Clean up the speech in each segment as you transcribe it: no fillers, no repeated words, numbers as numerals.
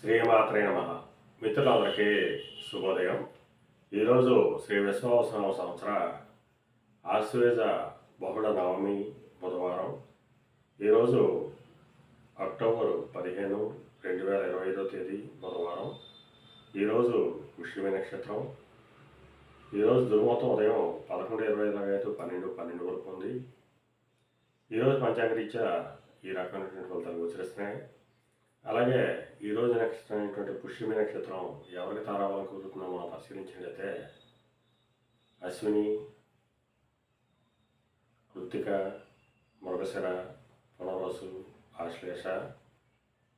శ్రీమాత్రే నమః. మిత్రులందరికీ శుభోదయం. ఈరోజు శ్రీ విశ్వావసనామ సంవత్సర ఆశ్వేజ బహుళ నవమి బుధవారం. ఈరోజు అక్టోబరు 15, 2025 తేదీ బుధవారం. ఈరోజు పుష్యమి నక్షత్రం. ఈరోజు దుర్ముహూర్తం ఉదయం 11:25 12 వరకు ఉంది. ఈరోజు పంచాంగరీత్యా ఈ రకమైనటువంటి ఫలితాలు గోచరిస్తున్నాయి. అలాగే ఈరోజు నక్షత్రం అయినటువంటి పుష్యమి నక్షత్రం ఎవరికి తారావాలని కుదురుతుందో మనం పరిశీలించినట్లయితే అశ్విని, కృత్తిక, మృగశిర, పునర్వసు, ఆశ్లేష,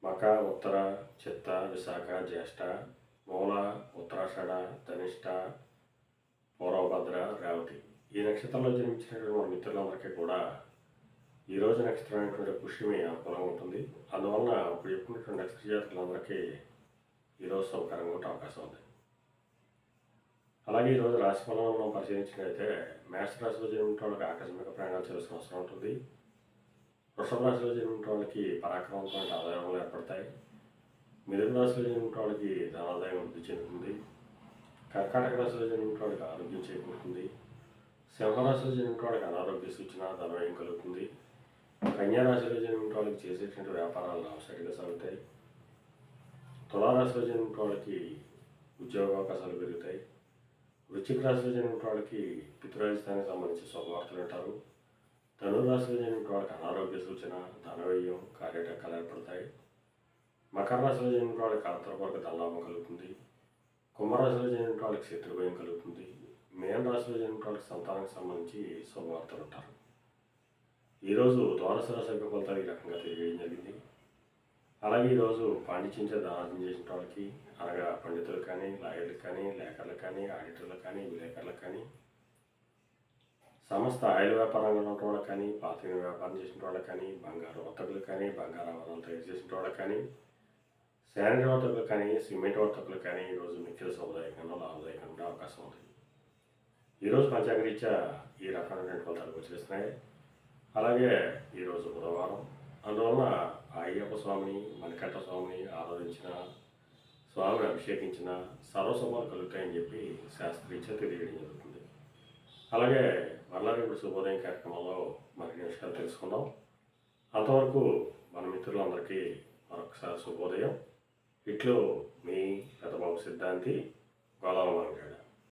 మక, ఉత్తర, చిత్త, విశాఖ, జ్యేష్ఠ, మూల, ఉత్తరాషాఢ, ధనిష్ట, పూర్వభద్ర, రేవతి ఈ నక్షత్రంలో జన్మించినటువంటి మన మిత్రులందరికీ కూడా ఈరోజు నక్షత్రం అయినటువంటి పుష్యమి అనుకూలంగా ఉంటుంది. అందువలన ఇప్పుడు చెప్పుకున్నటువంటి నక్షత్ర జాతకులందరికీ ఈరోజు శుభకరంగా ఉండే అవకాశం ఉంది. అలాగే ఈరోజు రాశి ఫలం మనం పరిశీలించినట్లయితే మేష రాశిలో జన్మించిన వాళ్ళకి ఆకస్మిక ప్రయాణాలు చేయాల్సిన అవసరం ఉంటుంది. వృషభ రాశిలో జన్మించిన వాళ్ళకి పరాక్రమంతో ఆదాయాలు ఏర్పడతాయి. మిథున రాశిలో జన్మించిన వాళ్ళకి ధనాదాయం వృద్ధి చెందుతుంది. కర్కాటక రాశిలో జన్మించిన వాళ్ళకి ఆరోగ్యం చేకూరుతుంది. సింహరాశిలో జన్మించిన వాళ్ళకి అనారోగ్య సూచన, ధనవ్యయం కలుగుతుంది. కన్యారాశిలో జన్మించిన వాళ్ళకి చేసేటువంటి వ్యాపారాలు లాభసాటిగా సాగుతాయి. తులారాశిలో జన్మించిన వాళ్ళకి ఉద్యోగ అవకాశాలు పెరుగుతాయి. వృశ్చిక రాశిలో జన్మించిన వాళ్ళకి పితృరాజధానికి సంబంధించి శుభవార్తలు వింటారు. ధనురాశిలో జన్మించిన వాళ్ళకి అనారోగ్య సూచన, ధనవ్యయం, కార్యటంకాలు ఏర్పడతాయి. మకర రాశిలో జన్మించిన వాళ్ళకి అంతర్వర్గ ధనలాభం కలుగుతుంది. కుంభరాశిలో జన్మించిన వాళ్ళకి శత్రుభయం కలుగుతుంది. మీన రాశిలో జన్మించిన వాళ్ళకి సంతానానికి సంబంధించి శుభవార్తలు ఉంటారు. ఈరోజు ద్వాదశ రాశి యొక్క ఫలితాలు ఈ రకంగా తెలియజేయడం జరిగింది. అలాగే ఈరోజు పాండిత్యంచే దానార్థం చేసిన వాళ్ళకి, అనగా పండితులకు కానీ, లాయర్లకు కానీ, లేఖర్లకు కానీ, ఆడిటర్లకు కానీ, విలేకరులకు కానీ, సమస్త ఆయిల్ వ్యాపారంగా ఉన్న వాళ్ళకి కానీ, పాత్ర వ్యాపారం చేసిన వాళ్ళకి కానీ, బంగారు వర్తకులకు కానీ, బంగారు ఆభరణాలు తయారు చేసిన వాళ్ళకి కానీ, శానిటరీ వర్తకులకు కానీ, సిమెంట్ వర్తకులకు కానీ ఈరోజు మిక్కిల శుభదాయకంగా లాభదాయకంగా అవకాశం ఉంది. ఈరోజు పంచాంగరీత్యా ఈ రకమైనటువంటి ఫలితాలు గోచరిస్తున్నాయి. అలాగే ఈరోజు బుధవారం. అందువలన అయ్యప్ప స్వామిని, మణికంఠ స్వామిని ఆరాధించిన, స్వామిని అభిషేకించిన సర్వశుభాలు కలుగుతాయని చెప్పి శాస్త్రీత్యా తెలియడం జరుగుతుంది. అలాగే మరలా రేపు శుభోదయం కార్యక్రమంలో మరిన్ని విషయాలు తెలుసుకుందాం. అంతవరకు మన మిత్రులందరికీ మరొకసారి శుభోదయం. ఇట్లు మీ పెద్దబాబు సిద్ధాంతి గోలాల మాట్లాడారు.